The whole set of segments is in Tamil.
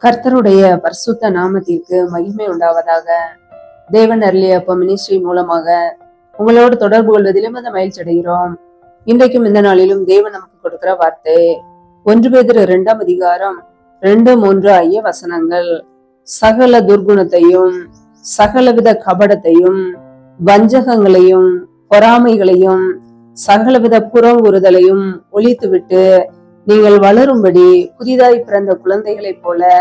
கர்த்தருடைய பரிசுத்த நாமத்திற்கு மகிமை உண்டாவதாக. தேவன் அருளிய மினிஸ்ட்ரி மூலமாக உங்களோடு தொடர்பு கொள்வதிலும் அந்த மகிழ்ச்சி அடைகிறோம். இன்றைக்கும் இந்த நாளிலும் தேவன் நமக்கு கொடுக்கிற வார்த்தை 1 பேதுரு 2ஆம் அதிகாரம் 2-3 வசனங்கள். சகல துர்குணத்தையும் சகலவித கபடத்தையும் வஞ்சகங்களையும் பொறாமைகளையும் சகலவித புறங்குறுதலையும் ஒழித்துவிட்டு நீங்கள் வளரும்படி புதிதாய் பிறந்த குழந்தைகளைப் போல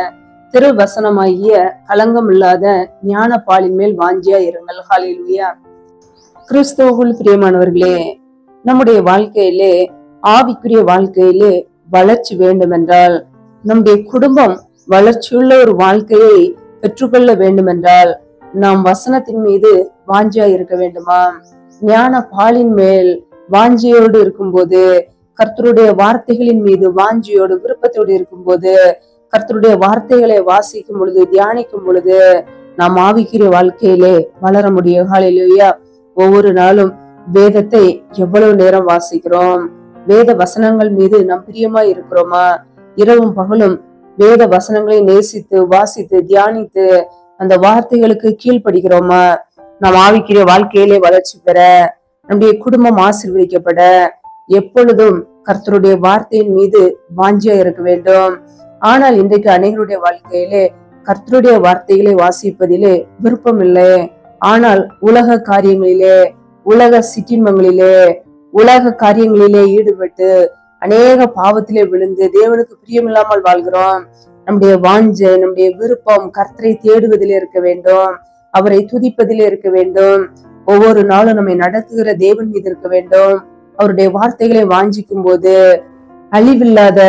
திருவசனமாகிய களங்கம் இல்லாத ஞான பாலின் மேல் வாஞ்சியா இருங்கள். ஹல்லேலூயா. கிறிஸ்துவுக்குள் பிரியமானவர்களே, நம்முடைய வாழ்க்கையிலே ஆவிக்குரிய வாழ்க்கையிலே வளர்ச்சி வேண்டும் என்றால், நம்முடைய குடும்பம் வளர்ச்சியுள்ள ஒரு வாழ்க்கையை பெற்றுக்கொள்ள வேண்டும் என்றால், நாம் வசனத்தின் மீது வாஞ்சியா இருக்க வேண்டுமா? ஞான பாலின் மேல் வாஞ்சியோடு இருக்கும்போது, கர்த்தருடைய வார்த்தைகளின் மீது வாஞ்சியோடு விருப்பத்தோடு இருக்கும்போது, கர்த்தருடைய வார்த்தைகளை வாசிக்கும் பொழுது தியானிக்கும் பொழுது நாம் ஆவிக்குரிய வாழ்க்கையிலே வளர முடியும். ஹல்லேலூயா. ஒவ்வொரு நாளும் வேதத்தை எவ்வளவு நேரம் வாசிக்கிறோம்? வேத வசனங்கள் மீது நாம் பிரியமா இருக்கிறோமா? இரவும் பகலும் வேத வசனங்களை நேசித்து வாசித்து தியானித்து அந்த வார்த்தைகளுக்கு கீழ்ப்படுகிறோமா? நாம் ஆவிக்குரிய வாழ்க்கையிலே வளர்ச்சி பெற, நம்முடைய குடும்பம் ஆசீர்வதிக்கப்பட எப்பொழுதும் கர்த்தருடைய வார்த்தையின் மீது வாஞ்சியா இருக்க வேண்டும். ஆனால் இன்றைக்கு அநேகருடைய வாழ்க்கையிலே கர்த்தருடைய வார்த்தைகளை வாசிப்பதிலே விருப்பம் இல்லை. ஆனால் உலக காரியங்களிலே, உலக சிற்றின்பங்களிலே, உலக காரியங்களிலே ஈடுபட்டு அநேக பாவத்திலே விழுந்து தேவனுக்கு பிரியமில்லாமல் வாழ்கிறோம். நம்முடைய வாஞ்சை, நம்முடைய விருப்பம் கர்த்தரை தேடுவதிலே இருக்க வேண்டும், அவரை துதிப்பதிலே இருக்க வேண்டும். ஒவ்வொரு நாளும் நம்மை நடத்துகிற தேவன் மீது இருக்க வேண்டும். அவருடைய வார்த்தைகளை வாஞ்சிக்கும் போது, அழிவில்லாத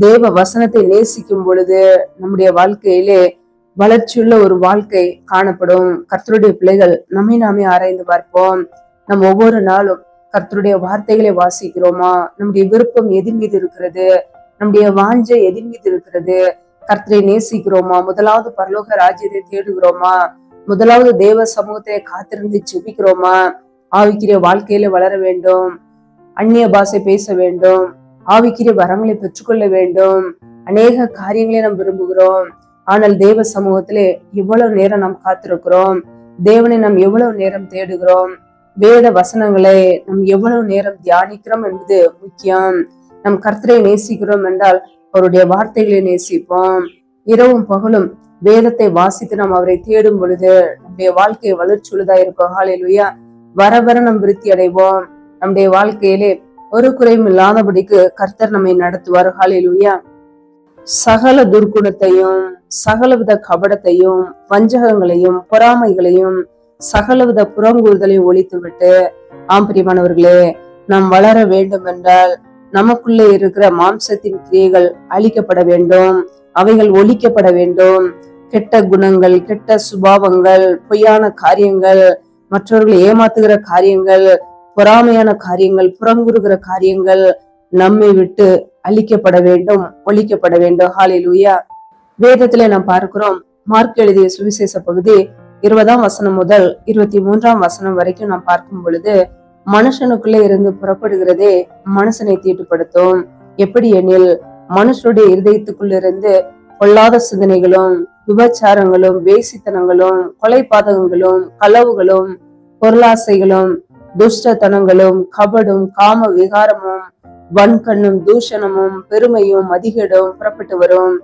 தேவ வசனத்தை நேசிக்கும் பொழுது நம்முடைய வாழ்க்கையிலே வளர்ச்சியுள்ள ஒரு வாழ்க்கை காணப்படும். கர்த்தருடைய பிள்ளைகள் நம்மை நாமே ஆராய்ந்து பார்ப்போம். நம்ம ஒவ்வொரு நாளும் கர்த்தருடைய வார்த்தைகளை வாசிக்கிறோமா? நம்முடைய விருப்பம் எதின் மீது இருக்கிறது? நம்முடைய வாஞ்சை எதின் மீது இருக்கிறது? கர்த்தரை நேசிக்கிறோமா? முதலாவது பரலோக ராஜ்யத்தை தேடுகிறோமா? முதலாவது தேவ சமூகத்தை காத்திருந்து ஜெபிக்கிறோமா? ஆவிக்குரிய வாழ்க்கையில வளர வேண்டும், அந்நிய பாஷை பேச வேண்டும், ஆவிக்குரிய வரங்களை பெற்றுக்கொள்ள வேண்டும். அநேக காரியங்களை நாம் விரும்புகிறோம். ஆனால் தேவ சமூகத்திலே எவ்வளவு நேரம் நாம் காத்திருக்கிறோம்? தேவனை நாம் எவ்வளவு நேரம் தேடுகிறோம்? வேத வசனங்களை நாம் எவ்வளவு நேரம் தியானிக்கிறோம் என்பது முக்கியம். நம் கர்த்தரை நேசிக்கிறோம் என்றால் அவருடைய வார்த்தைகளை நேசிப்போம். இரவும் பகலும் வேதத்தை வாசித்து நாம் அவரை தேடும் பொழுது நம்முடைய வாழ்க்கை வளர்ச்சியுள்ளதா இருக்கும். ஹல்லேலூயா. வர வர நாம் விருத்தி அடைவோம். நம்முடைய வாழ்க்கையிலே ஒரு குறையும் இல்லாதபடிக்கு கர்த்தர் நம்மை நடத்துவார். ஹல்லேலூயா. சகல துர்குணத்தையும் சகலவித கபடத்தையும் வஞ்சகங்களையும் பொறாமைகளையும் சகலவித புறங்கூறுதலையும் ஒழித்துவிட்டு, பிரியமானவர்களே, நாம் வளர வேண்டும் என்றால் நமக்குள்ளே இருக்கிற மாம்சத்தின் கிரியைகள் அழிக்கப்பட வேண்டும், அவைகள் ஒழிக்கப்பட வேண்டும். கெட்ட குணங்கள், கெட்ட சுபாவங்கள், பொய்யான காரியங்கள், மற்றவர்களை ஏமாத்துகிற காரியங்கள், பொறாமையான காரியங்கள், புறங்குறுகிற காரியங்கள் நம்மை விட்டு அழிக்கப்பட வேண்டும், ஒழிக்கப்பட வேண்டும். ஹல்லேலூயா. வேதத்திலே நாம் பார்க்கிறோம், மார்க் எழுதிய சுவிசேஷ பகுதி 20ஆம் வசனம் முதல் 23ஆம் வசனம் வரைக்கும் நாம் பார்க்கும் பொழுது, மனுஷனுக்குள்ளே இருந்து புறப்படுகிறதே மனுஷனை தீட்டுப்படுத்தும். எப்படி எனில், மனுஷனுடைய இருதயத்துக்குள்ளிருந்து பொல்லாத சிந்தனைகளும் விபச்சாரங்களும் வேசித்தனங்களும் கொலை பாதகங்களும் களவுகளும் பொருளாசைகளும் துஷ்டத்தனங்களும் கபடும் காம விகாரமும் வன்கண்ணும் தூஷணமும் பெருமையும் அதிகடும் புறப்பட்டு வரும்.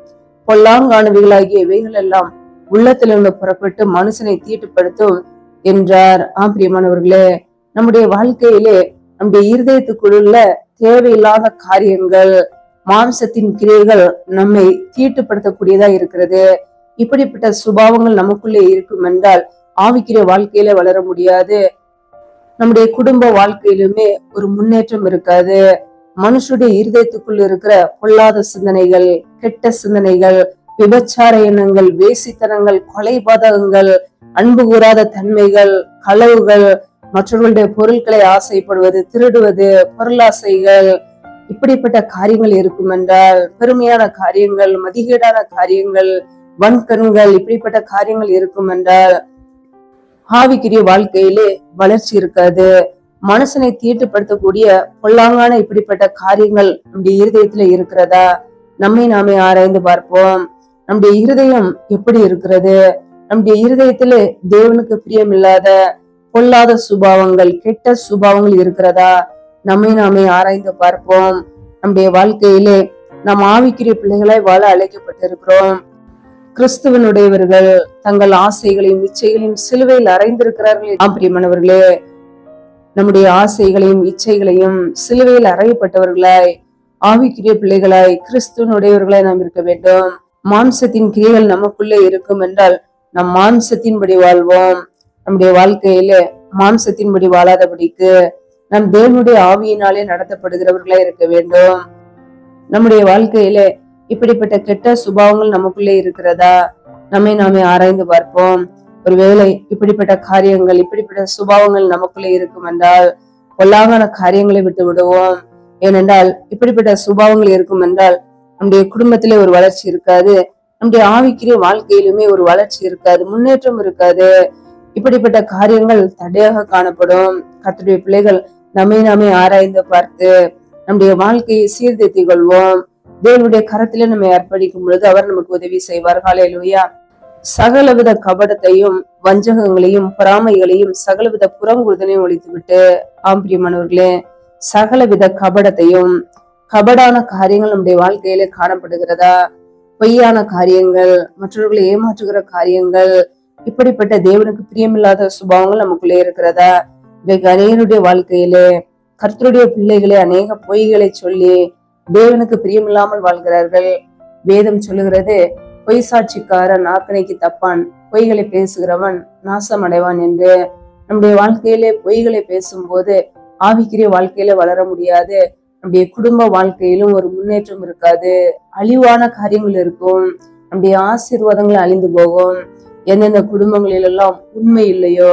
பொல்லாங்கானவைகளாகிய இவைகள் எல்லாம் உள்ளத்திலிருந்து புறப்பட்டு மனுஷனை தீட்டுப்படுத்தும் என்றார். பிரியமானவர்களே, நம்முடைய வாழ்க்கையிலே நம்முடைய இருதயத்துக்குள்ள தேவையில்லாத காரியங்கள், மாம்சத்தின் கிரியைகள் நம்மை தீட்டுப்படுத்தக்கூடியதா இருக்கிறது. இப்படிப்பட்ட சுபாவங்கள் நமக்குள்ளே இருக்கும் என்றால் ஆவிக்குரிய வாழ்க்கையில வளர முடியாது. நம்முடைய குடும்ப வாழ்க்கையிலுமே ஒரு முன்னேற்றம் இருக்காது. மனுஷனுடைய இருதயத்துக்குள்ள இருக்கிற பொல்லாத சிந்தனைகள், கெட்ட சிந்தனைகள், விபச்சார எண்ணங்கள், வேசித்தனங்கள், கொலை பாதகங்கள், அன்பு கூறாத தன்மைகள், களவுகள், மற்றவர்களுடைய பொருட்களை ஆசைப்படுவது, திருடுவது, பொருளாசைகள், இப்படிப்பட்ட காரியங்கள் இருக்கும் என்றால், பெருமையான காரியங்கள், மதிகேடான காரியங்கள், வன்கண்கள், இப்படிப்பட்ட காரியங்கள் இருக்கும் என்றால் ஆவிக்குரிய வாழ்க்கையிலே வளர்ச்சி இருக்காது. மனுஷனை தீட்டுப்படுத்தக்கூடிய பொல்லாங்கான இப்படிப்பட்ட காரியங்கள் நம்முடைய இருதயத்துல இருக்கிறதா? நம்மை நாமே ஆராய்ந்து பார்ப்போம். நம்முடைய இருதயம் எப்படி இருக்கிறது? நம்முடைய இருதயத்துல தேவனுக்கு பிரியமில்லாத பொல்லாத சுபாவங்கள், கெட்ட சுபாவங்கள் இருக்கிறதா? நம்மை நாமே ஆராய்ந்து பார்ப்போம். நம்முடைய வாழ்க்கையிலே நாம் ஆவிக்குரிய பிள்ளைகளாய் வாழ அழைக்கப்பட்டிருக்கிறோம். கிறிஸ்துவனுடையவர்கள் தங்கள் ஆசைகளையும் இச்சைகளையும் சிலுவையில் அறைந்திருக்கிறார்கள். பிரியமானவர்களே, நம்முடைய ஆசைகளையும் இச்சைகளையும் சிலுவையில் அறையப்பட்டவர்களாய், ஆவிக்குரிய பிள்ளைகளாய், கிறிஸ்துவனுடையவர்களாய் நாம் இருக்க வேண்டும். மாம்சத்தின் கிரியைகள் நமக்குள்ளே இருக்கும் என்றால் நம் மாம்சத்தின்படி வாழ்வோம். நம்முடைய வாழ்க்கையில மாம்சத்தின்படி வாழாதபடிக்கு நம் தேவனுடைய ஆவியினாலே நடத்தப்படுகிறவர்களாய் இருக்க வேண்டும். நம்முடைய வாழ்க்கையில இப்படிப்பட்ட கெட்ட சுபாவங்கள் நமக்குள்ளே இருக்கிறதா? நம்மை நாமே ஆராய்ந்து பார்ப்போம். ஒருவேளை இப்படிப்பட்ட காரியங்கள், இப்படிப்பட்ட சுபாவங்கள் நமக்குள்ளே இருக்கும் என்றால் பொல்லாங்கான காரியங்களை விட்டு விடுவோம். ஏனென்றால் இப்படிப்பட்ட சுபாவங்கள் இருக்கும் என்றால் நம்முடைய குடும்பத்திலே ஒரு வளர்ச்சி இருக்காது, நம்முடைய ஆவிக்குரிய வாழ்க்கையிலுமே ஒரு வளர்ச்சி இருக்காது, முன்னேற்றம் இருக்காது. இப்படிப்பட்ட காரியங்கள் தடையாக காணப்படும். கர்த்தருடைய பிள்ளைகள் நம்மை நாமே ஆராய்ந்து பார்த்து நம்முடைய வாழ்க்கையை சீர்திருத்திக் கொள்வோம். தேவனுடைய கரத்திலே நம்மை அர்ப்பணிக்கும் பொழுது அவர் நமக்கு உதவி செய்வார். ஹல்லேலூயா. சகலவித கபடத்தையும் வஞ்சகங்களையும் பொறாமைகளையும் சகலவித புறங்குறுதலையும் ஒழித்துவிட்டு, பிரியமானவர்களே, சகலவித கபடத்தையும், கபடான காரியங்கள் நம்முடைய வாழ்க்கையில காணப்படுகிறதா? பொய்யான காரியங்கள், மற்றவர்களை ஏமாற்றுகிற காரியங்கள், இப்படிப்பட்ட தேவனுக்கு பிரியமில்லாத சுபாவங்கள் நமக்குள்ளே இருக்கிறதா? இன்றைக்கு அநேகருடைய வாழ்க்கையிலே கர்த்தருடைய பிள்ளைகளே அநேக பொய்களை சொல்லி தேவனுக்கு பிரியமில்லாமல் வாழ்கிறார்கள். வேதம் சொல்லுகிறது, பொய் சாட்சிக்காரன் நாக்கணைக்கு தப்பான், பொய்களை பேசுகிறவன் நாசம் அடைவான் என்று. நம்முடைய வாழ்க்கையிலே பொய்களை பேசும்போது ஆவிக்குரிய வாழ்க்கையில வளர முடியாது. நம்முடைய குடும்ப வாழ்க்கையிலும் ஒரு முன்னேற்றம் இருக்காது, அழிவான காரியங்கள் இருக்கும், நம்முடைய ஆசீர்வாதங்கள் அழிந்து போகும். எந்தெந்த குடும்பங்களிலெல்லாம் உண்மை இல்லையோ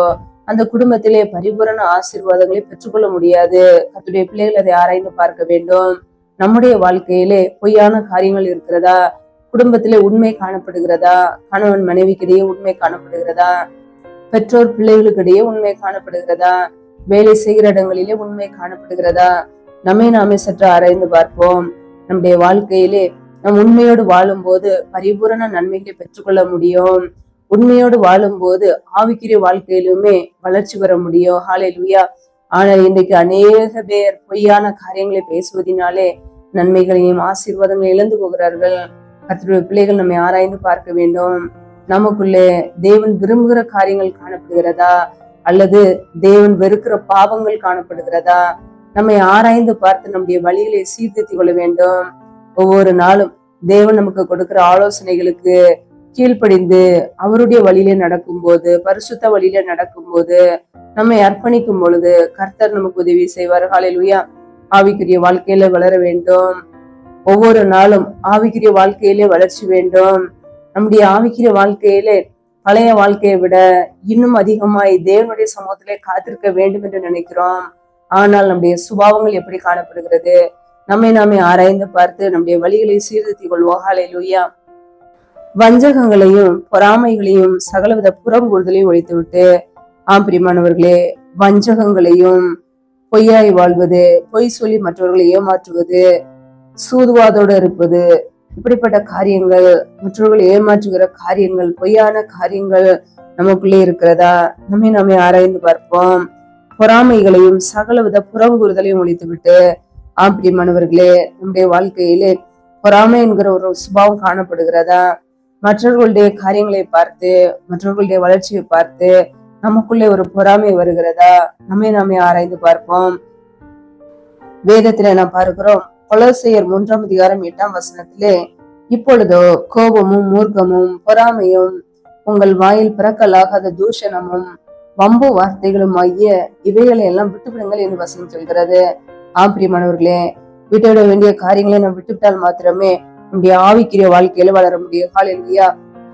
அந்த குடும்பத்திலே பரிபூரண ஆசீர்வாதங்களை பெற்றுக்கொள்ள முடியாது. கர்த்தருடைய பிள்ளைகள் அதை ஆராய்ந்து பார்க்க வேண்டும். நம்முடைய வாழ்க்கையிலே பொய்யான காரியங்கள் இருக்கிறதா? குடும்பத்திலே உண்மை காணப்படுகிறதா? கணவன் மனைவிக்கிடையே உண்மை காணப்படுகிறதா? பெற்றோர் பிள்ளைகளுக்கிடையே உண்மை காணப்படுகிறதா? வேலை செய்கிற இடங்களிலே உண்மை காணப்படுகிறதா? நம்மை நாமே சற்று ஆராய்ந்து பார்ப்போம். நம்முடைய வாழ்க்கையிலே நம் உண்மையோடு வாழும் போது பரிபூரண நன்மைகளை பெற்றுக்கொள்ள முடியும். உண்மையோடு வாழும் போது ஆவிக்குரிய வாழ்க்கையிலுமே வளர்ச்சி பெற முடியும். ஹல்லேலூயா. ஆனால் இன்றைக்கு அநேக பேர் பொய்யான காரியங்களை பேசுவதனாலே நன்மைகளையும் ஆசீர்வாதங்களையும் இழந்து போகிறார்கள். கர்த்தருடைய பிள்ளைகள் நம்மை ஆராய்ந்து பார்க்க வேண்டும். நமக்குள்ளே தேவன் விரும்புகிற காரியங்கள் காணப்படுகிறதா அல்லது தேவன் வெறுக்கிற பாவங்கள் காணப்படுகிறதா? நம்மை ஆராய்ந்து பார்த்து நம்முடைய வழிகளை சீர்திருத்திக் கொள்ள வேண்டும். ஒவ்வொரு நாளும் தேவன் நமக்கு கொடுக்கிற ஆலோசனைகளுக்கு கீழ்ப்படிந்து அவருடைய வழியிலே நடக்கும் போது, பரிசுத்த வழியிலே நடக்கும் போது, நம்மை அர்ப்பணிக்கும் பொழுது கர்த்தர் நமக்கு உதவி செய்வார். ஹல்லேலூயா. ஆவிக்குரிய வாழ்க்கையில வளர வேண்டும். ஒவ்வொரு நாளும் ஆவிக்குரிய வாழ்க்கையிலே வளர்ச்சி வேண்டும். நம்முடைய ஆவிக்குரிய வாழ்க்கையிலே பழைய வாழ்க்கையை விட இன்னும் அதிகமாய் தேவனுடைய சமூகத்திலே காத்திருக்க வேண்டும் என்று நினைக்கிறோம். ஆனால் நம்முடைய சுபாவங்கள் எப்படி காணப்படுகிறது? நம்மை நாமே ஆராய்ந்து பார்த்து நம்முடைய வழிகளை சீர்திருத்திக் கொள்வோம். ஹல்லேலூயா. வஞ்சகங்களையும் பொறாமைகளையும் சகலவித புறங்கூறுதலையும் ஒழித்துவிட்டு, பிரியமானவர்களே, வஞ்சகங்களையும், பொய்யாய் வாழ்வது, பொய் சொல்லி மற்றவர்களை ஏமாற்றுவது, சூதுவாதோடு இருப்பது, இப்படிப்பட்ட காரியங்கள், மற்றவர்களை ஏமாற்றுகிற காரியங்கள், பொய்யான காரியங்கள் நமக்குள்ளே இருக்கிறதா? நம்மை நாமே ஆராய்ந்து பார்ப்போம். பொறாமைகளையும் சகலவித புறங்கூறுதலையும் ஒழித்துவிட்டு, பிரியமானவர்களே, நம்முடைய வாழ்க்கையிலே பொறாமை என்கிற ஒரு சுபாவம் காணப்படுகிறதா? மற்றவர்களுடைய காரியங்களை பார்த்து, மற்றவர்களுடைய வளர்ச்சியை பார்த்து நமக்குள்ளே ஒரு பொறாமை வருகிறதா? நம்மை நாமே ஆராய்ந்து பார்ப்போம். வேதத்திலே நாம் பார்க்கிறோம், கொலோசையர் 3:8 இப்பொழுதோ கோபமும் மூர்க்கமும் பொறாமையும் உங்கள் வாயில் பிறக்கலாகாத தூஷணமும் வம்பு வார்த்தைகளும் ஆகிய இவைகளை எல்லாம் விட்டுவிடுங்கள் என்று வசனம் சொல்கிறது. பிரியமானவர்களே, விட்டுவிட வேண்டிய காரியங்களை நாம் விட்டுவிட்டால் மாத்திரமே நம்முடைய ஆவிக்குரிய வாழ்க்கையில வளர முடியும். ஹல்லேலூயா.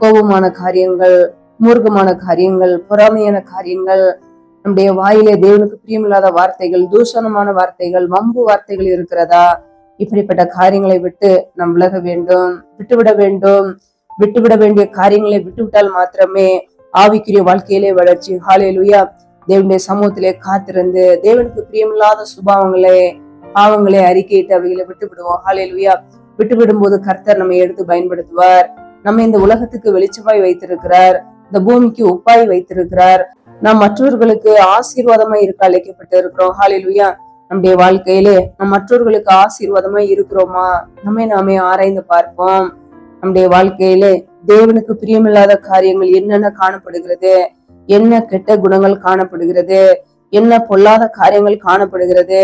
கோபமான காரியங்கள், மூர்க்கமான காரியங்கள், பொறாமையான காரியங்கள், நம்முடைய வாயிலே தேவனுக்கு பிரியமில்லாத வார்த்தைகள், தூஷணமான வார்த்தைகள், வம்பு வார்த்தைகள் இருக்கிறதா? இப்படிப்பட்ட காரியங்களை விட்டு நாம் விலக வேண்டும், விட்டுவிட வேண்டும். விட்டுவிட வேண்டிய காரியங்களை விட்டுவிட்டால் மாத்திரமே ஆவிக்குரிய வாழ்க்கையிலே வளர்ச்சி. ஹல்லேலூயா. தேவனுடைய சமூகத்திலே காத்திருந்து தேவனுக்கு பிரியமில்லாத சுபாவங்களை, பாவங்களை அறிக்கையிட்டு அவைகளை விட்டு விடுவோம். ஹல்லேலூயா. விட்டு விடும் போது கர்த்தர் நம்மை எடுத்து பயன்படுத்துவார். நம்ம இந்த உலகத்துக்கு வெளிச்சமாய் வைத்திருக்கிறார், இந்த பூமிக்கு உப்பாய் வைத்திருக்கிறார். நாம் மற்றவர்களுக்கு ஆசீர்வாதமாய் இருக்க அழைக்கப்பட்டு இருக்கிறோம். ஹல்லேலூயா. நம்முடைய வாழ்க்கையிலே நம் மற்றவர்களுக்கு ஆசீர்வாதமாய் இருக்கிறோமா? நம்மை நாமே ஆராய்ந்து பார்ப்போம். நம்முடைய வாழ்க்கையிலே தேவனுக்கு பிரியமில்லாத காரியங்கள் என்னென்ன காணப்படுகிறது, என்ன கெட்ட குணங்கள் காணப்படுகிறது, என்ன பொல்லாத காரியங்கள் காணப்படுகிறது,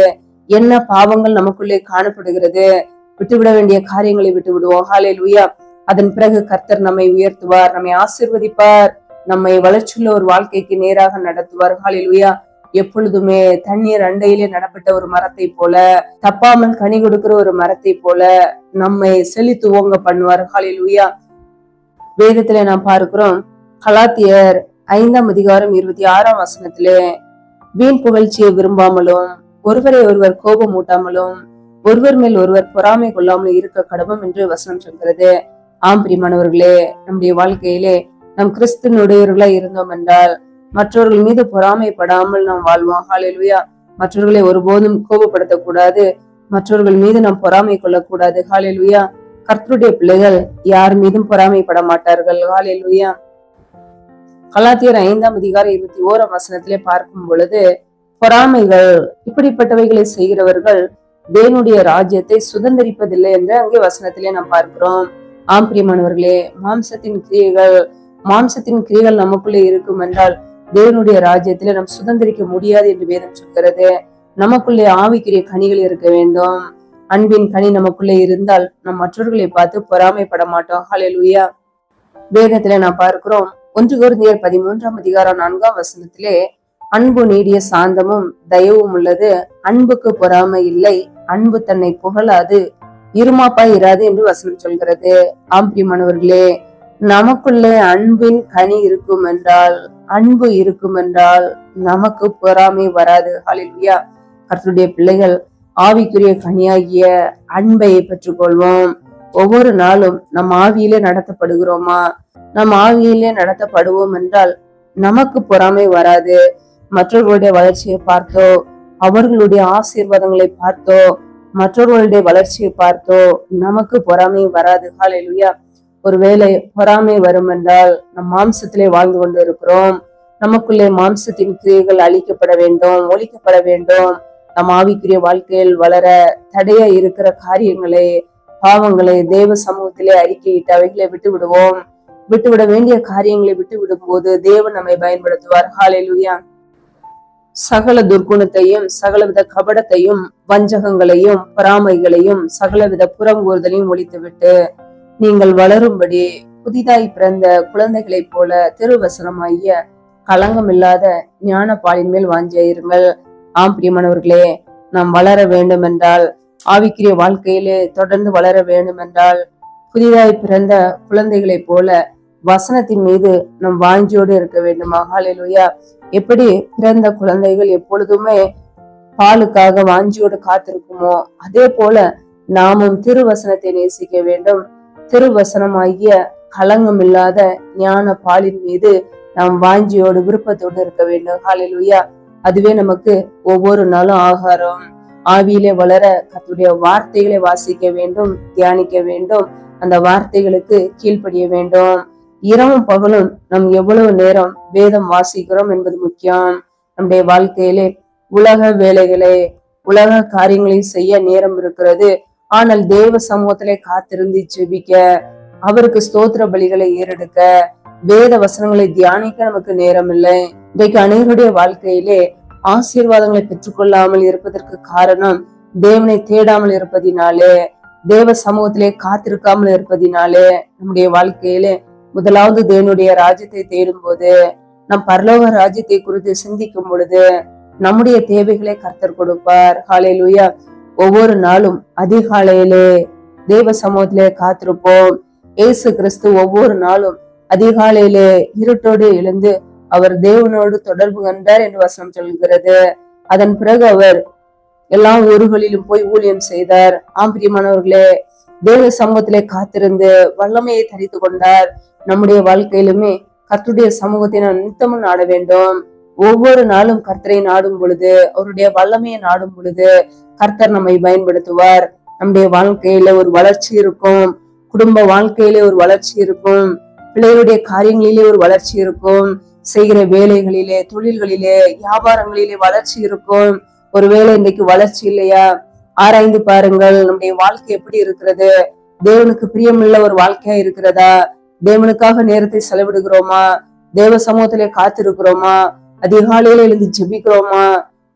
என்ன பாவங்கள் நமக்குள்ளே காணப்படுகிறது. விட்டுவிட வேண்டிய காரியங்களை விட்டு விடுவோம். ஹல்லேலூயா. அதன் பிறகு கர்த்தர் நம்மை உயர்த்துவார், நம்மை ஆசீர்வதிப்பார், நம்மை வளர்ச்சியுள்ள ஒரு வாழ்க்கைக்கு நேராக நடத்துவார். ஹல்லேலூயா. எப்பொழுதுமே தண்ணீர் அண்டையிலே நடப்பட்ட ஒரு மரத்தை போல, தப்பாமல் கனி கொடுக்கிற ஒரு மரத்தை போல நம்மை செழித்துவங்க பண்ணுவார். ஹல்லேலூயா. வேதத்திலே நாம் பார்க்கிறோம், கலாத்தியர் 5:26 வீண் புகழ்ச்சியை விரும்பாமலும் ஒருவரை ஒருவர் கோபம் ஊட்டாமலும் ஒருவர் மேல் ஒருவர் பொறாமை கொள்ளாமல் இருக்க கடவும் என்று வசனம் சொல்கிறது. ஆம் பிரியமானவர்களே, நம்முடைய வாழ்க்கையிலே நம் கிறிஸ்துவனுடையவர்களாய் இருந்தோம் என்றால் மற்றவர்கள் மீது பொறாமைப்படாமல் நாம் வாழ்வோம். ஹல்லேலூயா. மற்றவர்களை ஒருபோதும் கோபப்படுத்தக்கூடாது, மற்றவர்கள் மீது நாம் பொறாமை கொள்ளக்கூடாது. ஹல்லேலூயா. கர்த்தருடைய பிள்ளைகள் யார் மீதும் பொறாமைப்பட மாட்டார்கள். ஹல்லேலூயா. கலாத்தியர் 5:21 பார்க்கும் பொழுது, பொறாமைகள் இப்படிப்பட்டவைகளை செய்கிறவர்கள் தேவனுடைய ராஜ்யத்தை சுதந்திரிப்பதில்லை என்று அங்கே வசனத்திலே நாம் பார்க்கிறோம். ஆம் பிரியமானவர்களே, மாம்சத்தின் கிரியைகள் நமக்குள்ளே இருக்கும் என்றால் தேவனுடைய ராஜ்யத்திலே நாம் சுதந்திரிக்க முடியாது என்று வேதம் சொல்கிறது. நமக்குள்ளே ஆவிக்குரிய கனிகள் இருக்க வேண்டும். அன்பின் கனி நமக்குள்ளே இருந்தால் நம் மற்றவர்களை பார்த்து பொறாமைப்பட மாட்டோம். ஹல்லேலூயா. வேதத்திலே நாம் பார்க்கிறோம், 1 கொரிந்தியர் 13:4 அன்பு நீடிய சாந்தமும் தயவும் உள்ளது, அன்புக்கு பொறாமை இல்லை, அன்பு தன்னை புகழாது, இருமாப்பாய் இராது என்று வசனம் சொல்கிறது. ஆம் பிரியமானவர்களே, நமக்குள்ளே அன்பின் கனி இருக்கும் என்றால், அன்பு இருக்கும் என்றால் நமக்கு பொறாமை வராது. ஹல்லேலூயா. கர்த்தருடைய பிள்ளைகள் ஆவிக்குரிய கனியாகிய அன்பை பெற்றுக்கொள்வோம். ஒவ்வொரு நாளும் நம் ஆவியிலே நடத்தப்படுகிறோமா? நம் ஆவியிலே நடத்தப்படுவோம் என்றால் நமக்கு பொறாமை வராது. மற்றவர்களுடைய வளர்ச்சியை பார்த்தோ, அவர்களுடைய ஆசீர்வாதங்களை பார்த்தோ, மற்றவர்களுடைய வளர்ச்சியை பார்த்தோ நமக்கு பொறாமை வராது. ஹல்லேலூயா. ஒருவேளை பொறாமை வரும் என்றால் நம் மாம்சத்திலே வாழ்ந்து கொண்டு இருக்கிறோம். நமக்குள்ளே மாம்சத்தின் கிரியைகள் அழிக்கப்பட வேண்டும், ஒழிக்கப்பட வேண்டும். நம் ஆவிக்குரிய வாழ்க்கையில் வளர தடையா இருக்கிற காரியங்களை, பாவங்களை தேவ சமூகத்திலே அறிக்கையிட்டு அவைகளை விட்டு விடுவோம். விட்டுவிட வேண்டிய காரியங்களை விட்டு விடும் போது தேவன் நம்மை பயன்படுத்துவார். ஹல்லேலூயா. சகல துர்க்குணத்தையும், சகலவித கபடத்தையும், வஞ்சகங்களையும், பொறாமைகளையும், சகலவித புறங்கூறுதலையும் ஒழித்துவிட்டு நீங்கள் வளரும்படி புதிதாய் பிறந்த குழந்தைகளை போல திருவசனமாகிய களங்கம் இல்லாத ஞான பாலின் மேல் வாஞ்சியாயிருங்கள். ஆம் பிரியமானவர்களே, நாம் வளர வேண்டும் என்றால், ஆவிக்குரிய வாழ்க்கையிலே தொடர்ந்து வளர வேண்டும் என்றால், புதிதாய் பிறந்த குழந்தைகளை போல வசனத்தின் மீது நம் வாஞ்சியோடு இருக்க வேண்டுமா? ஹல்லேலூயா. எப்படி பிறந்த குழந்தைகள் எப்பொழுதுமே பாலுக்காக வாஞ்சியோடு காத்திருக்குமோ, அதே போல நாமும் திருவசனத்தை நேசிக்க வேண்டும். திருவசனமாகிய களங்கம் இல்லாத ஞான பாலின் மீது நாம் வாஞ்சியோடு விருப்பத்தோடு இருக்க வேண்டும். ஹல்லேலூயா. அதுவே நமக்கு ஒவ்வொரு நாளும் ஆகாரம். ஆவியிலே வளர கர்த்தருடைய வார்த்தைகளை வாசிக்க வேண்டும், தியானிக்க வேண்டும், அந்த வார்த்தைகளுக்கு கீழ்ப்படிய வேண்டும். இரவும் பகலும் நாம் எவ்வளவு நேரம் வேதம் வாசிக்கிறோம் என்பது முக்கியம். நம்முடைய வாழ்க்கையிலே உலக வேலைகளை, உலக காரியங்களை செய்ய நேரம் இருக்கிறது. ஆனால் தேவ சமூகத்திலே காத்திருந்து ஜெபிக்க, அவருக்கு ஸ்தோத்திர பலிகளை ஏறெடுக்க, வேத வசனங்களை தியானிக்க நமக்கு நேரம் இல்லை. இன்றைக்கு அனைவருடைய வாழ்க்கையிலே ஆசீர்வாதங்களை பெற்றுக்கொள்ளாமல் இருப்பதற்கு காரணம் தேவனை தேடாமல் இருப்பதினாலே, தேவ சமூகத்திலே காத்திருக்காமல் இருப்பதினாலே. நம்முடைய வாழ்க்கையிலே முதலாவது தேவனுடைய ராஜ்யத்தை தேடும் போது, நம் பரலோக ராஜ்யத்தை குறித்து சிந்திக்கும் பொழுது நம்முடைய தேவைகளை கர்த்தர் கொடுப்பார். ஹல்லேலூயா. ஒவ்வொரு நாளும் அதிகாலையிலே தேவ சமூகத்திலே காத்திருப்போம். இயேசு கிறிஸ்து ஒவ்வொரு நாளும் அதிகாலையிலே இருட்டோடு எழுந்து அவர் தேவனோடு தொடர்பு கண்டார் என்று வசனம் சொல்கிறது. அதன் பிறகு அவர் எல்லா ஊர்களிலும் போய் ஊழியம் செய்தார். ஆம் பிரியமானவர்களே, தேவ சமூகத்திலே காத்திருந்து வல்லமையை தரித்து கொண்டார். நம்முடைய வாழ்க்கையிலுமே கர்த்தருடைய சமூகத்தை நாம் நித்தமும் நாட வேண்டும். ஒவ்வொரு நாளும் கர்த்தரை நாடும் பொழுது, அவருடைய வல்லமையை நாடும் பொழுது கர்த்தர் நம்மை பயன்படுத்துவார். நம்முடைய வாழ்க்கையில ஒரு வளர்ச்சி இருக்கும், குடும்ப வாழ்க்கையிலே ஒரு வளர்ச்சி இருக்கும், பிள்ளைகளுடைய காரியங்களிலே ஒரு வளர்ச்சி இருக்கும், செய்கிற வேலைகளிலே, தொழில்களிலே, வியாபாரங்களிலே வளர்ச்சி இருக்கும். ஒருவேளை இன்றைக்கு வளர்ச்சி இல்லையா, ஆராய்ந்து பாருங்கள். நம்முடைய வாழ்க்கை எப்படி இருக்கிறது? தேவனுக்கு பிரியமுள்ள ஒரு வாழ்க்கையா இருக்கிறதா? தேவனுக்காக நேரத்தை செலவிடுகிறோமா? தேவ சமூகத்திலே காத்திருக்கிறோமா? அதிகாலையில எழுந்து ஜெபிக்கிறோமா?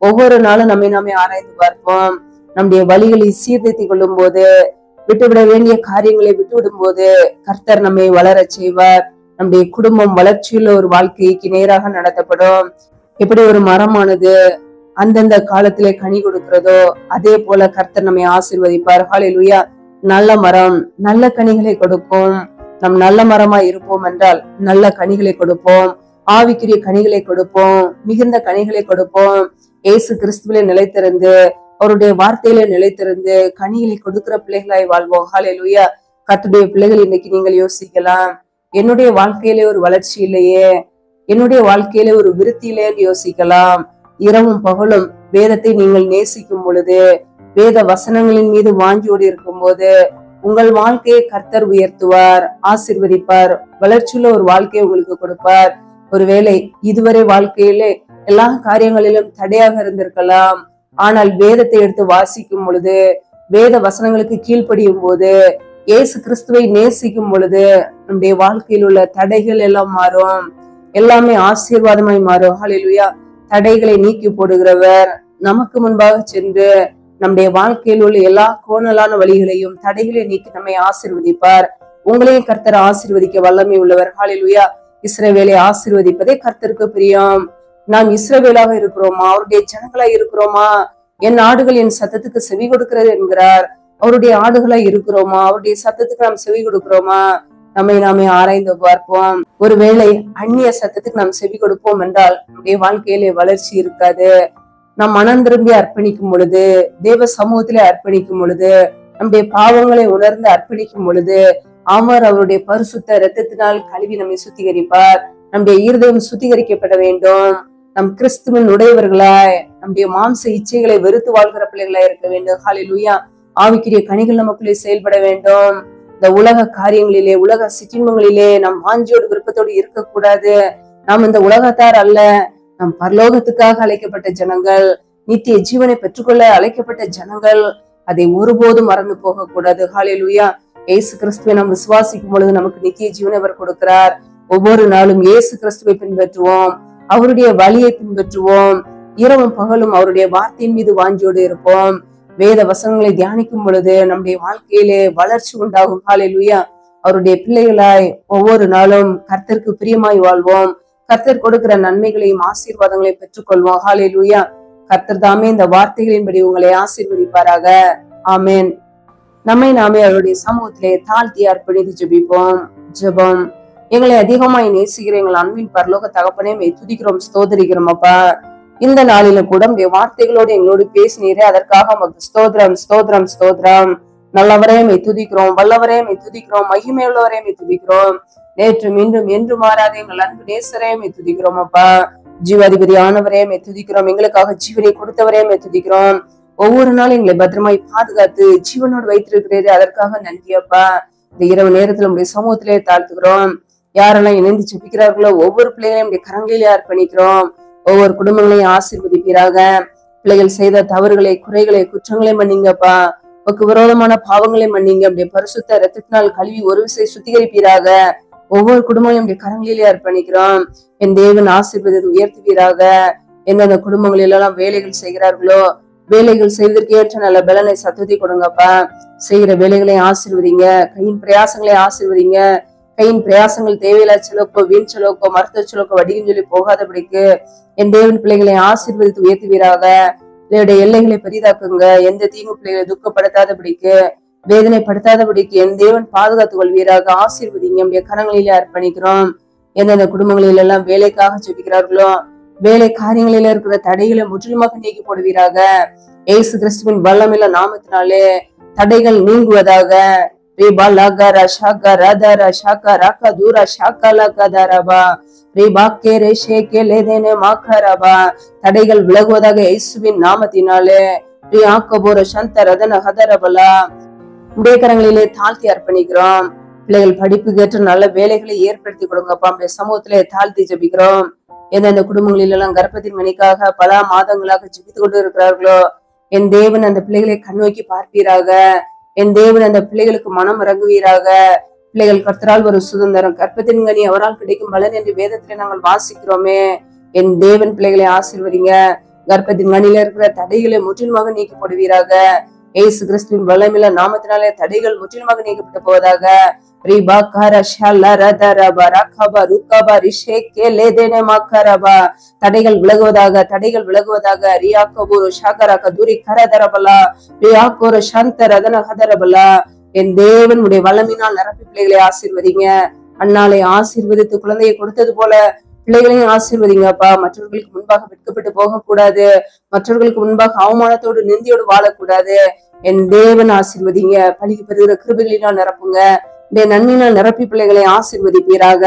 ஒவ்வொரு நாளும் நாமே ஆராய்ந்து பார்ப்போம். நம்முடைய வழிகளை சீர்திருத்திக் கொள்ளும் போது, விட்டுவிட வேண்டிய காரியங்களை விட்டுவிடும் போது கர்த்தர் நம்மை வளர செய்வார். நம்முடைய குடும்பம் வளர்ச்சியுள்ள ஒரு வாழ்க்கைக்கு நேராக நடத்தப்படும். எப்படி ஒரு மரமானது அந்தந்த காலத்திலே கனி கொடுக்கிறதோ அதே போல கர்த்தர் நம்மை ஆசீர்வதிப்பார். ஹல்லேலூயா. நல்ல மரம் நல்ல கனிகளை கொடுக்கும். நம் நல்ல மரமா இருப்போம் என்றால் நல்ல கனிகளை கொடுப்போம், ஆவிக்குரிய கனிகளை கொடுப்போம், மிகுந்த கனிகளை கொடுப்போம். இயேசு கிறிஸ்துவிலே நிலைத்திருந்து, அவருடைய வார்த்தையில நிலைத்திருந்து கனிகளை கொடுக்கிற பிள்ளைகளாய் வாழ்வோம். ஹல்லேலூயா. கர்த்தருடைய பிள்ளைகள், இன்னைக்கு நீங்கள் யோசிக்கலாம், என்னுடைய வாழ்க்கையிலே ஒரு வளர்ச்சி இல்லையே, என்னுடைய வாழ்க்கையிலே ஒரு விருத்தி இல்லைன்னு யோசிக்கலாம். இரவும் பகலும் வேதத்தை நீங்கள் நேசிக்கும் பொழுது, வேத வசனங்களின் மீது வாஞ்சியோடு இருக்கும் போது உங்கள் வாழ்க்கையை கர்த்தர் உயர்த்துவார், ஆசீர்வதிப்பார், வளர்ச்சியுள்ள ஒரு வாழ்க்கையை உங்களுக்கு கொடுப்பார். ஒருவேளை இதுவரை வாழ்க்கையிலே எல்லா காரியங்களிலும் தடையாக இருந்திருக்கலாம். ஆனால் வேதத்தை எடுத்து வாசிக்கும் பொழுது, வேத வசனங்களுக்கு கீழ்ப்படியும் போது, இயேசு கிறிஸ்துவை நேசிக்கும் பொழுது நம்முடைய வாழ்க்கையில் உள்ள தடைகள் எல்லாம் மாறும், எல்லாமே ஆசீர்வாதமாய் மாறும். ஹல்லேலூயா. தடைகளை நீக்கி போடுகிறவர் நமக்கு முன்பாக சென்று நம்முடைய வாழ்க்கையில் உள்ள எல்லா கோணலான வழிகளையும் தடைகளை நீக்கி நம்மை ஆசீர்வதிப்பார். உங்களையும் கர்த்தர் ஆசீர்வதிக்க வல்லமை உள்ளவர். ஹல்லேலூயா. இஸ்ரவேலை ஆசீர்வதிப்பதே கர்த்தருக்கு பிரியம். நாம் இஸ்ரவேலாக இருக்கிறோமா? அவருடைய ஜனங்களா இருக்கிறோமா? என் ஆடுகள் என் சத்தத்துக்கு செவி கொடுக்கிறது என்கிறார். அவருடைய ஆடுகளா இருக்கிறோமா? அவருடைய சத்தத்துக்கு நாம் செவி கொடுக்கிறோமா? நாமே ஆராய்ந்து பார்ப்போம். ஒருவேளை அந்நிய சத்தத்துக்கு நாம் செவி கொடுப்போம் என்றால் நம்முடைய வாழ்க்கையிலே வளர்ச்சி இருக்காது. நாம் மனம் திரும்பி அர்ப்பணிக்கும் பொழுது, தேவ சமூகத்திலே அர்ப்பணிக்கும் பொழுது, நம்முடைய பாவங்களை உணர்ந்து அர்ப்பணிக்கும் பொழுது அவர் அவருடைய பரிசுத்த இரத்தத்தினால் கழுவி நம்மை சுத்திகரிப்பார். நம்முடைய இருதயம் சுத்திகரிக்கப்பட வேண்டும். நம் கிறிஸ்துவின் உடையவர்களாய், நம்முடைய மாம்ச இச்சைகளை வெறுத்து வாழ்கிற பிள்ளைகளாய் இருக்க வேண்டும். ஹல்லேலூயா. ஆவிக்குரிய கனிகள் நமக்குள்ளே செயல்பட வேண்டும். இந்த உலக காரியங்களிலே, உலக சிற்றின்பங்களிலே நாம் வாஞ்சியோடு விருப்பத்தோடு இருக்கக்கூடாது. நாம் இந்த உலகத்தார் அல்ல, நம் பரலோகத்துக்காக அழைக்கப்பட்ட ஜனங்கள், நித்திய ஜீவனை பெற்றுக்கொள்ள அழைக்கப்பட்ட ஜனங்கள். அதை ஒருபோதும் மறந்து போக கூடாது. ஹல்லேலூயா. இயேசு கிறிஸ்துவை நாம் விசுவாசிக்கும் பொழுது நமக்கு நித்திய ஜீவனை அவர் கொடுக்கிறார். ஒவ்வொரு நாளும் இயேசு கிறிஸ்துவை பின்பற்றுவோம், அவருடைய வழியை பின்பற்றுவோம், இரவும் பகலும் அவருடைய வார்த்தையின் மீது வாஞ்சியோடு இருப்போம். வேத வசனங்களை தியானிக்கும் பொழுது நம்முடைய வாழ்க்கையிலே வளர்ச்சி உண்டாகும். ஹல்லேலூயா. அவருடைய பிள்ளைகளாய் ஒவ்வொரு நாளும் கர்த்தருக்கு பிரியமாய் வாழ்வோம். கர்த்தர் கொடுக்கிற நன்மைகளையும் ஆசீர்வாதங்களையும் பெற்றுக்கொள்வோம். ஹல்லேலூயா. கர்த்தர் தாமே இந்த வார்த்தைகளின்படி உங்களை ஆசீர்வதிப்பாராக. ஆமென். நாமே அவருடைய சமூகத்திலே தாழ்த்தி அர்ப்பணித்து ஜெபிப்போம். ஜெபம். எங்களை அதிகமாய் நேசிக்கிற எங்கள் அன்பின் பரலோக தகப்பனே, துதிக்கிறோம், ஸ்தோத்திரிக்கிறோம். அப்பா, இந்த நாளில கூட உடைய வார்த்தைகளோடு எங்களோடு பேசினீரே, அதற்காக உமக்கு ஸ்தோத்திரம், ஸ்தோத்திரம், ஸ்தோத்திரம். நல்லவரே துதிக்கிறோம், வல்லவரே துதிக்கிறோம், மகிமை உள்ளவரே துதிக்கிறோம். நேற்றும் இன்றும் என்று மாறாத எங்கள் அன்பு நேசரே துதிக்கிறோம். அப்பா, ஜீவாதிபதி ஆனவரே துதிக்கிறோம், எங்களுக்காக ஜீவனை கொடுத்தவரே துதிக்கிறோம். ஒவ்வொரு நாளும் எங்களை பத்திரமாய் பாதுகாத்து ஜீவனோடு வைத்திருக்கிறீரே, அதற்காக நன்றி. அப்பா, இந்த இரவு நேரத்துல உங்களுடைய சமூகத்திலே தாழ்த்துக்கிறோம். யாரெல்லாம் இணைந்து ஜெபிக்கிறார்களோ ஒவ்வொரு பிள்ளைகளையும் உடைய கரங்களிலே அர்ப்பணிக்கிறோம். ஒவ்வொரு குடும்பங்களையும் ஆசீர்வதிப்பீராக. பிள்ளைகள் செய்த தவறுகளை, குறைகளை, குற்றங்களை மன்னிங்கப்பா. உமக்கு விரோதமான பாவங்களை மன்னிங்க. அப்படியே பரிசுத்த இரத்தத்தினால் கழுவி ஒரு விசை சுத்திகரிப்பீராக. ஒவ்வொரு குடும்பங்களையும் உடைய கரங்களிலே அர்ப்பணிக்கிறோம். என் தேவன் ஆசீர்வதித்து உயர்த்துவீராக. எந்தெந்த குடும்பங்களில் எல்லாம் வேலைகள் செய்கிறார்களோ வேலைகள் செய்வதற்கு ஏற்ற நல்ல பலனை சத்தத்தை கொடுங்கப்பா. செய்கிற வேலைகளை ஆசீர்வதிங்க, கையின் பிரயாசங்களை ஆசீர்வதிங்க. கையின் பிரயாசங்கள் தேவையில்லா செலவுக்கோ, வீண் செலவுக்கோ, மருத்துவ செலவுக்கோ, வடியும் சொல்லி போகாதபடிக்கு என் தேவன் பிள்ளைகளை ஆசீர்வதித்து உயர்த்துவீராக. பிள்ளையுடைய எல்லைகளை பெரிதாக்குங்க. எந்த தீங்கு பிள்ளைகளை துக்கப்படுத்தாதபடிக்கு, வேதனைப்படுத்தாதபடிக்கு என் தேவன் பாதுகாத்துக் கொள்வீராக. ஆசீர்வதிங்க. நம்முடைய கரங்களிலே அர்ப்பணிக்கிறோம். எந்தெந்த குடும்பங்களில் எல்லாம் வேலைக்காக ஜெபிக்கிறார்களோ வேலை காரியங்களில இருக்கிற தடைகளை முற்றிலுமாக நீக்கி போடுவீராக. இயேசு கிறிஸ்துவின் வல்லமையுள்ள நாமத்தினாலே தடைகள் நீங்குவதாக. தடைகள் விலகுவதாக இயேசுவின் நாமத்தினாலே. உடைய கரங்களிலே தாழ்த்தி அர்ப்பணிக்கிறோம். பிள்ளைகள் படிப்புக்கு ஏற்ற நல்ல வேலைகளை ஏற்படுத்தி கொடுங்கப்பா. நம்முடைய சமூகத்திலே தாழ்த்தி ஜெபிக்கிறோம். எந்தெந்த குடும்பங்களில் எல்லாம் கர்ப்பத்தின் மணிக்காக பல மாதங்களாக ஜெபித்து கொண்டு இருக்கிறார்களோ, என் தேவன் அந்த பிள்ளைகளை கண்ணோக்கி பார்ப்பீராக. என் தேவன் அந்த பிள்ளைகளுக்கு மனம் இறங்குவீராக. பிள்ளைகள் கர்த்தரால் ஒரு சுதந்திரம், கர்ப்பத்தின் கனி அவரால் கிடைக்கும் பலன் என்று வேதத்திலே நாங்கள் வாசிக்கிறோமே. என் தேவன் பிள்ளைகளை ஆசீர்வதிங்க. கர்ப்பத்தின் கனியில இருக்கிற தடைகளை முற்றிலுமாக நீக்கி போடுவீராக. ஏசு கிறிஸ்துவின் வல்லமையுள்ள நாமத்தினாலே தடைகள் முற்றிலுமாக நீக்கப்பட்டு போவதாக. தடைகள் விலகுவதாக, தடைகள் விலகுவதாக. என் தேவன் உடைய வல்லமையினால் நிரப்பி பிள்ளைகளை ஆசீர்வதிங்க. அண்ணாலை ஆசீர்வதித்து குழந்தையை கொடுத்தது போல பிள்ளைகளையும் ஆசீர்வதிங்கப்பா. மற்றவர்களுக்கு முன்பாக வெட்கப்பட்டு போகக்கூடாது. மற்றவர்களுக்கு முன்பாக அவமானத்தோடு நிந்தியோடு வாழக்கூடாது. என் தேவன் ஆசீர்வதிங்க. பழிக்கு பெறுகிற கிருபைகளினால் நிரப்புங்க. இந்த நன்மையினால் நிரப்பி பிள்ளைகளை ஆசீர்வதிப்பீராக.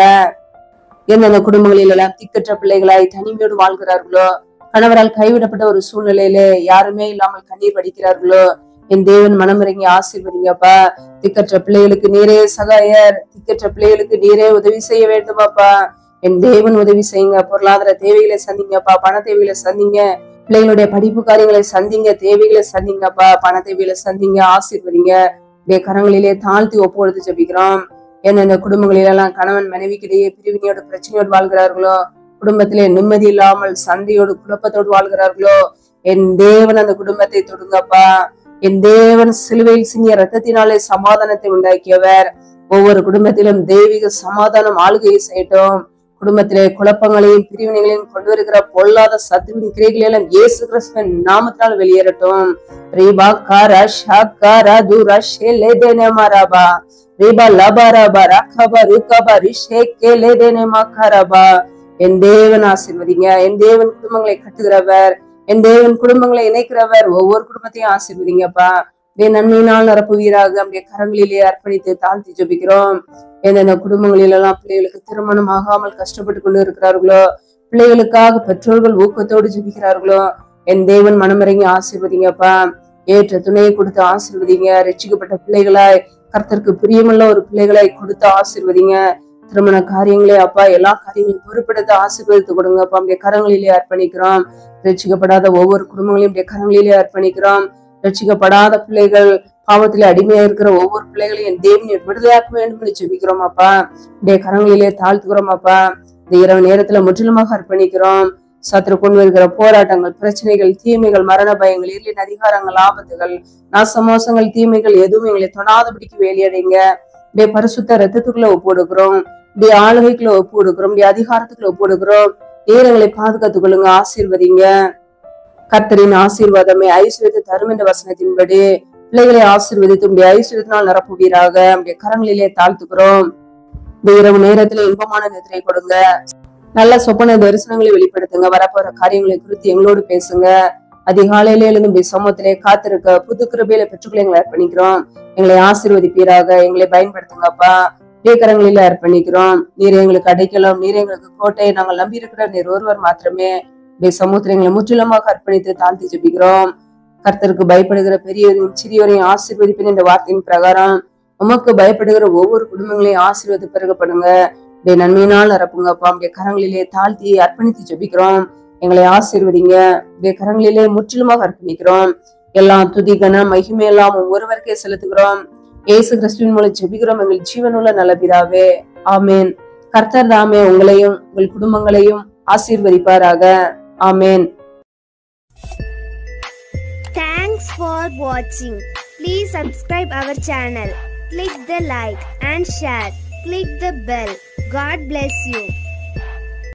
எந்தெந்த குடும்பங்களில் எல்லாம் திக்கற்ற பிள்ளைகளாய் தனிமையோடு வாழ்கிறார்களோ, கணவரால் கைவிடப்பட்ட ஒரு சூழ்நிலையிலே யாருமே இல்லாமல் கண்ணீர் வடிக்கிறார்களோ, என் தேவன் மனமிறங்கி ஆசீர்வதிங்கப்பா. திக்கற்ற பிள்ளைகளுக்கு நீரே சகாயர். திக்கற்ற பிள்ளைகளுக்கு நீரே உதவி செய்ய வேண்டுமாப்பா. என் தேவன் உதவி செய்யுங்க. பொருளாதார தேவைகளை சந்திங்கப்பா. பண தேவைகளை சந்திங்க. பிள்ளைகளுடைய படிப்பு காரியங்களை சந்திங்க. தேவைகளை சந்திங்கப்பா. பண தேவைகளை சந்திங்க. ஆசீர்வதிங்க. கரங்களிலே தாழ்த்தி ஒப்புக்கொடுத்து ஜெபிக்கிறோம். எந்தெந்த குடும்பங்களிலெல்லாம் கணவன் மனைவிக்கிடையே பிரிவினையோடு பிரச்சனையோடு வாழ்கிறார்களோ, குடும்பத்திலே நிம்மதி இல்லாமல் சண்டையோடு குழப்பத்தோடு வாழ்கிறார்களோ, என் தேவன் அந்த குடும்பத்தை தொடுங்கப்பா. என் தேவன் சிலுவையில் சிந்திய ரத்தத்தினாலே சமாதானத்தை உண்டாக்கியவர். ஒவ்வொரு குடும்பத்திலும் தெய்வீக சமாதானம் ஆளுகையை செய்யட்டும். குடும்பத்திலே குழப்பங்களையும் பிரிவினைகளையும் கொண்டு வருகிற பொல்லாத சத்துருவின் கிரைகளெல்லாம் இயேசு கிறிஸ்துவின் நாமத்தினால் வெளியேறட்டும். என் தேவன் ஆசீர்வதிங்க. என் தேவன் குடும்பங்களை கட்டுகிறவர். என் தேவன் குடும்பங்களை இணைக்கிறவர். ஒவ்வொரு குடும்பத்தையும் ஆசீர்வதிங்கப்பா. நன்மையினால் நிரப்புவீராக. நம்முடைய கரங்களிலே அர்ப்பணித்து தாழ்த்தி ஜெபிக்கிறோம். எந்தெந்த குடும்பங்களில் எல்லாம் பிள்ளைகளுக்கு திருமணம் ஆகாமல் கஷ்டப்பட்டு கொண்டு இருக்கிறார்களோ, பிள்ளைகளுக்காக பெற்றோர்கள் ஊக்கத்தோடு ஜெபிக்கிறார்களோ, என் தேவன் மனமிறங்கி ஆசீர்வதிங்கப்பா. ஏற்ற துணையை கொடுத்து ஆசீர்வதிங்க. ரட்சிக்கப்பட்ட பிள்ளைகளாய், கர்த்தருக்கு பிரியமுள்ள ஒரு பிள்ளைகளை கொடுத்து ஆசீர்வதிங்க. திருமண காரியங்களே அப்பா, எல்லா காரியங்களையும் பொறுப்பெடுத்து ஆசீர்வதித்து கொடுங்கப்பா. நம்முடைய கரங்களிலே அர்ப்பணிக்கிறோம். ரட்சிக்கப்படாத ஒவ்வொரு குடும்பங்களையும் நம்முடைய கரங்களிலே அர்ப்பணிக்கிறோம். ரட்சிக்கப்படாத பிள்ளைகள், பாவத்திலே அடிமையா இருக்கிற ஒவ்வொரு பிள்ளைகளையும் என் தேவன் விடுதலையாக்க வேண்டும் என்று ஜெபிக்கிறோம் அப்பா. இந்த கரங்களிலே தாழ்த்துக்கிறோம் அப்பா. இந்த இரவு நேரத்துல முற்றிலுமாக அர்ப்பணிக்கிறோம். சத்துரு கொண்டு வருகிற போராட்டங்கள், பிரச்சனைகள், தீமைகள், மரண பயங்கள், இருளின் அதிகாரங்கள், ஆபத்துகள், நாசமோசங்கள், தீமைகள் எதுவும் எங்களை தொடாதபடிக்கு வேலையடைங்க. இப்படியே பரிசுத்த ரத்தத்துக்குள்ள ஒப்பு கொடுக்கிறோம். இப்படியே ஆளுகைக்குள்ள ஒப்பு கொடுக்கிறோம். இப்படியே அதிகாரத்துக்குள்ள ஒப்பு கொடுக்கிறோம். நேரங்களை பாதுகாத்துக் கொள்ளுங்க. ஆசீர்வதிங்க. கர்த்தரின் ஆசீர்வாதமே ஐஸ்வர்யத்தை தரும் என்ற வசனத்தின்படி பிள்ளைகளை ஆசீர்வதித்து உடைய ஐஸ்வர்யத்தினால் நிரப்புவீராக. நம்முடைய கரங்களிலே தாழ்த்துக்கிறோம். இந்த இரவு நேரத்துல இன்பமான நிதிரை கொடுங்க. நல்ல சொப்பன தரிசனங்களை வெளிப்படுத்துங்க. வரப்போற காரியங்களை குறித்து எங்களோடு பேசுங்க. அதிகாலையில எழுந்து சமூகத்திலே காத்திருக்க புது கிருபையில பெற்றுக்களை எங்களை அர்ப்பணிக்கிறோம். எங்களை ஆசீர்வதிப்பீராக. எங்களை பயன்படுத்துங்கப்பா. கரங்களில அர்ப்பணிக்கிறோம். நீர் எங்களுக்கு அடைக்கலாம். நீர் எங்களுக்கு கோட்டை. நாங்கள் நம்பி இருக்கிற நீர் ஒருவர் மாத்திரமே. சமூகத்திலே எங்களை முற்றிலுமாக அர்ப்பணித்து தாழ்த்தி ஜெபிக்கிறோம். கர்த்தருக்கு பயப்படுகிற பெரியவரையும் சிறியோரையும் ஆசீர்வதிப்பின் என்ற வார்த்தையின் பிரகாரம் உமக்கு பயப்படுகிற ஒவ்வொரு குடும்பங்களையும் ஆசீர்வதி பெருகப்படுங்க. நன்மையினால் நிரப்புங்கப்பா. அப்படியே கரங்களிலே தாழ்த்தி அர்ப்பணித்து ஜெபிக்கிறோம். எங்களை ஆசீர்வதிங்க. அப்படியே கரங்களிலே முற்றிலுமாக அர்ப்பணிக்கிறோம். எல்லாம் துதிகன மகிமை எல்லாம் ஒருவருக்கே செலுத்துகிறோம். இயேசு கிறிஸ்துவின் மூலம் ஜெபிக்கிறோம் எங்கள் ஜீவனுள்ள நல்ல பிதாவே. ஆமேன். கர்த்தர் தாமே உங்களையும் உங்கள் குடும்பங்களையும் ஆசீர்வதிப்பாராக. ஆமேன். Thanks for watching. Please subscribe our channel. Click the like and share. Click the bell. God bless you.